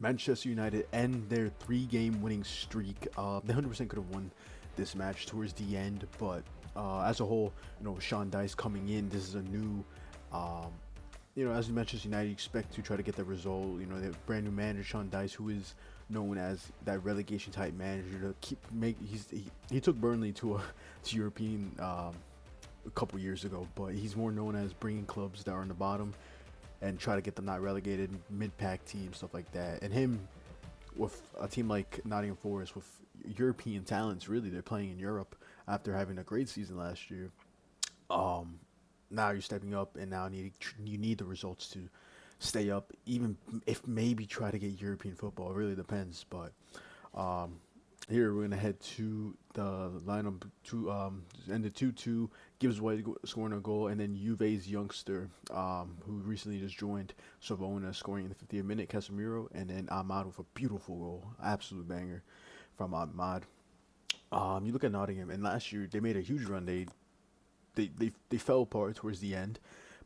Manchester United end their three-game winning streak. They 100% could have won this match towards the end, but as a whole, Sean Dice coming in, this is a new, um, as Manchester United expect to try to get the result. They have brand new manager Sean Dice, who is known as that relegation type manager to he took Burnley to a to European a couple years ago, but he's more known as bringing clubs that are on the bottom and try to get them not relegated, mid-pack teams, stuff like that. And him with a team like Nottingham Forest with European talents, really, they're playing in Europe after having a great season last year. Um, Now you're stepping up, and now you need the results to stay up. Even if maybe try to get European football, it really depends. But um, here we're gonna head to the lineup to ended 2-2. Gibbs White scoring a goal, and then Juve's youngster, who recently just joined Savona, scoring in the 50th minute. Casemiro, and then Ahmad with a beautiful goal, absolute banger from Ahmad. You look at Nottingham, and last year they made a huge run. They fell apart towards the end,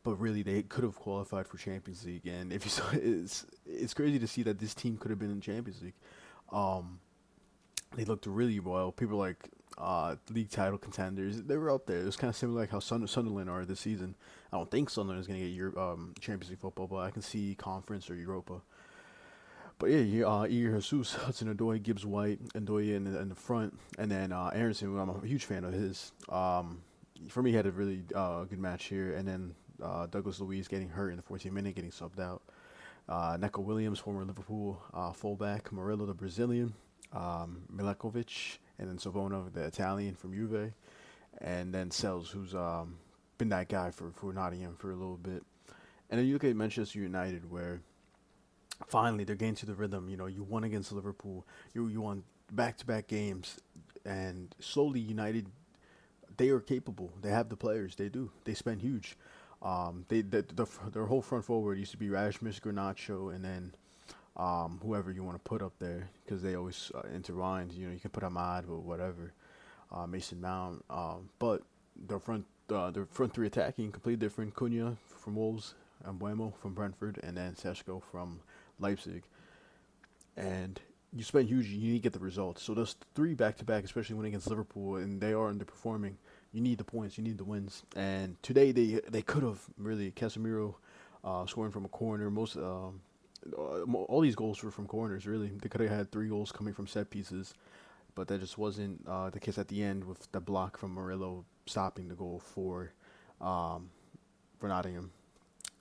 but really they could have qualified for Champions League. And if you saw, it's crazy to see that this team could have been in Champions League. Um, they looked really well. People like league title contenders, they were up there. It was kind of similar like how Sunderland are this season. I don't think Sunderland is going to get Champions League football, but I can see Conference or Europa. But Iger Jesus, Hudson Odoi, Gibbs White, Ndoye in the front, and then Aronson, who I'm a huge fan of his. For me, he had a really good match here, and then Douglas Luiz getting hurt in the 14th minute, getting subbed out. Neco Williams, former Liverpool fullback, Murillo, the Brazilian, Milakovic, and then Savona, the Italian from Juve, and then Sells, who's been that guy for Nottingham for a little bit. And then you look at Manchester United, where finally they're getting to the rhythm. You won against Liverpool, you won back-to-back games, and slowly United, they are capable. They have the players. They do. They spend huge. Their whole front forward used to be Rasmus, Garnacho, and then whoever you want to put up there, because they always intertwined. You can put Ahmad or whatever, Mason Mount. But their front three attacking completely different. Cunha from Wolves, Mbeumo from Brentford, and then Seshko from Leipzig. And you spend huge. You need to get the results. So those three back to back, especially when against Liverpool, and they are underperforming. You need the points. You need the wins. And today they could have really Casemiro scoring from a corner. All these goals were from corners. Really, they could have had 3 goals coming from set pieces, but that just wasn't the case at the end with the block from Murillo stopping the goal for Nottingham.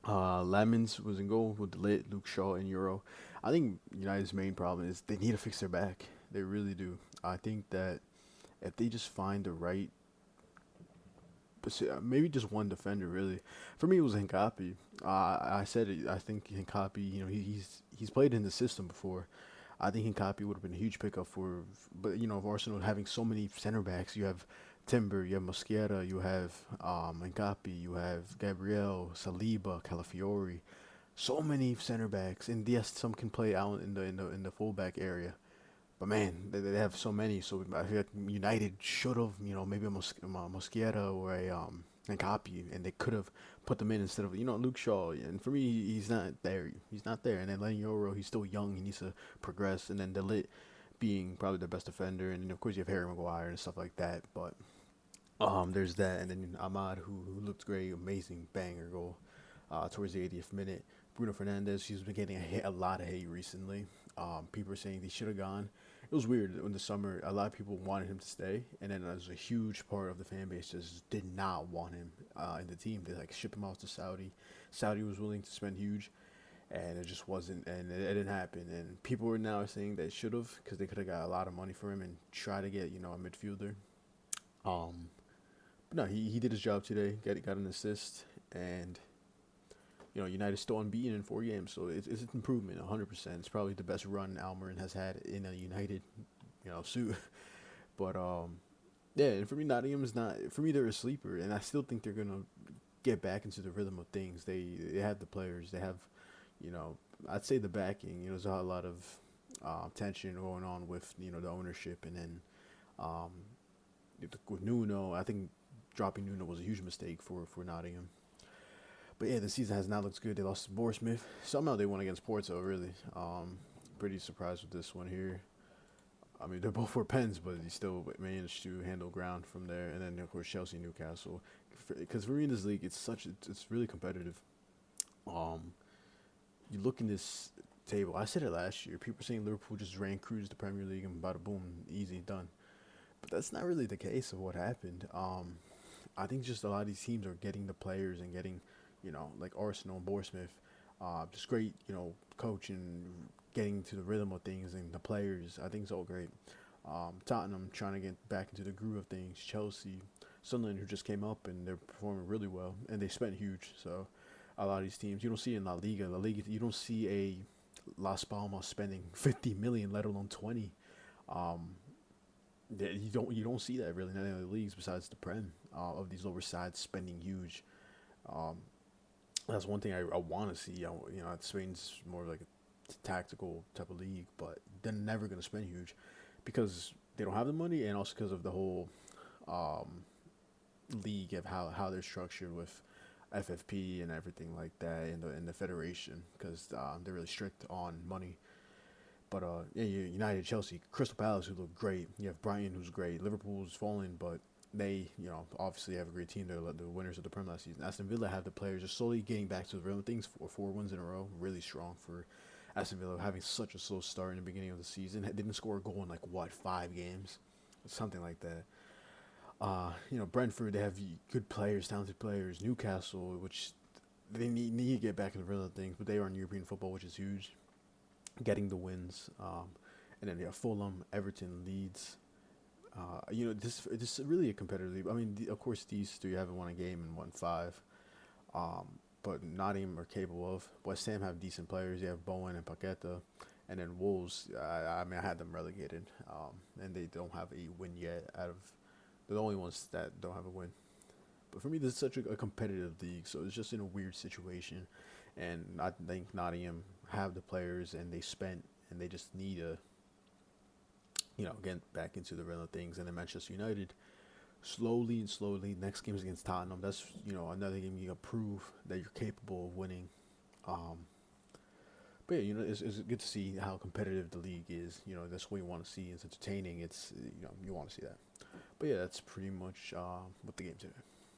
Lemons was in goal with Lit, Luke Shaw, and Euro. I think United's main problem is they need to fix their back. They really do. I think that if they just find the right, maybe just one defender, really. For me, it was Hincapi. I said it. I think Hincapi. He's played in the system before. I think Hincapi would have been a huge pickup but of Arsenal having so many center backs. You have Timber, you have Mosquera, you have Hincapi, you have Gabriel, Saliba, Calafiori. So many center backs, and yes, some can play out in the fullback area. But man, they have so many. So I feel like United should have, maybe a Mosquera or a copy, and they could have put them in instead of Luke Shaw. And for me, he's not there. He's not there. And then Lenny Yoro, he's still young. He needs to progress. And then Delit being probably the best defender, and then of course you have Harry Maguire and stuff like that. But there's that, and then Ahmad, who looked great, amazing banger goal towards the 80th minute. Bruno Fernandes, he's been getting a lot of hate recently. People are saying he should have gone. It was weird in the summer. A lot of people wanted him to stay, and then there's a huge part of the fan base just did not want him in the team. They ship him out to Saudi. Saudi was willing to spend huge, and it just wasn't, and it didn't happen. And people were now saying they should have, because they could have got a lot of money for him and try to get a midfielder. But no, he did his job today. Got an assist, and United still unbeaten in 4 games, so it's an improvement, 100%. It's probably the best run Almiron has had in a United, suit. But yeah, and for me, Nottingham is not. For me, they're a sleeper, and I still think they're gonna get back into the rhythm of things. They have the players. They have, I'd say the backing. There's a lot of tension going on with the ownership, and then with Nuno, I think dropping Nuno was a huge mistake for Nottingham. But yeah, the season has not looked good. They lost to Bournemouth. Somehow they won against Porto, really. pretty surprised with this one here. I mean, they're both were pens, but he still managed to handle ground from there. And then of course Chelsea, Newcastle, because we're in this league, it's really competitive. Um, you look in this table. I said it last year. People saying Liverpool just ran cruise the Premier League and bada boom, easy done. But that's not really the case of what happened. I think just a lot of these teams are getting the players and getting, like Arsenal and Bournemouth, just great, coach and getting to the rhythm of things and the players. I think it's all great. Tottenham trying to get back into the groove of things. Chelsea, Sunderland, who just came up and they're performing really well and they spent huge. So a lot of these teams you don't see in La Liga. La Liga, you don't see a Las Palmas spending 50 million, let alone 20. Um, you don't see that really in any other leagues besides the Prem of these lower sides spending huge. Um, that's one thing I want to see. Spain's more like a tactical type of league, but they're never going to spend huge because they don't have the money, and also because of the whole um, league of how they're structured with FFP and everything like that in the federation because they're really strict on money. But yeah, United, Chelsea, Crystal Palace, who look great. You have Brighton, who's great. Liverpool's fallen, but they, obviously have a great team. They're the winners of the Premier last season. Aston Villa have the players just slowly getting back to the real things. Four wins in a row, really strong for Aston Villa, having such a slow start in the beginning of the season. They didn't score a goal in like what 5 games, something like that. Brentford, they have good players, talented players. Newcastle, which they need to get back in the rhythm of things, but they are in European football, which is huge. Getting the wins, and then Fulham, Everton, Leeds. This is really a competitive league. I mean, of course, these three haven't won a game and won five, um, but Nottingham are capable of. West Ham have decent players. You have Bowen and Paqueta, and then Wolves. I mean, I had them relegated, and they don't have a win yet. They're the only ones that don't have a win. But for me, this is such a competitive league, so it's just in a weird situation. And I think Nottingham have the players, and they spent, and they just need to, get back into the rhythm of things. And then Manchester United, slowly and slowly, next game is against Tottenham. That's another game you can prove that you're capable of winning. Um, but yeah, it's good to see how competitive the league is. That's what you want to see. It's entertaining. It's you want to see that. But yeah, that's pretty much what the game's doing.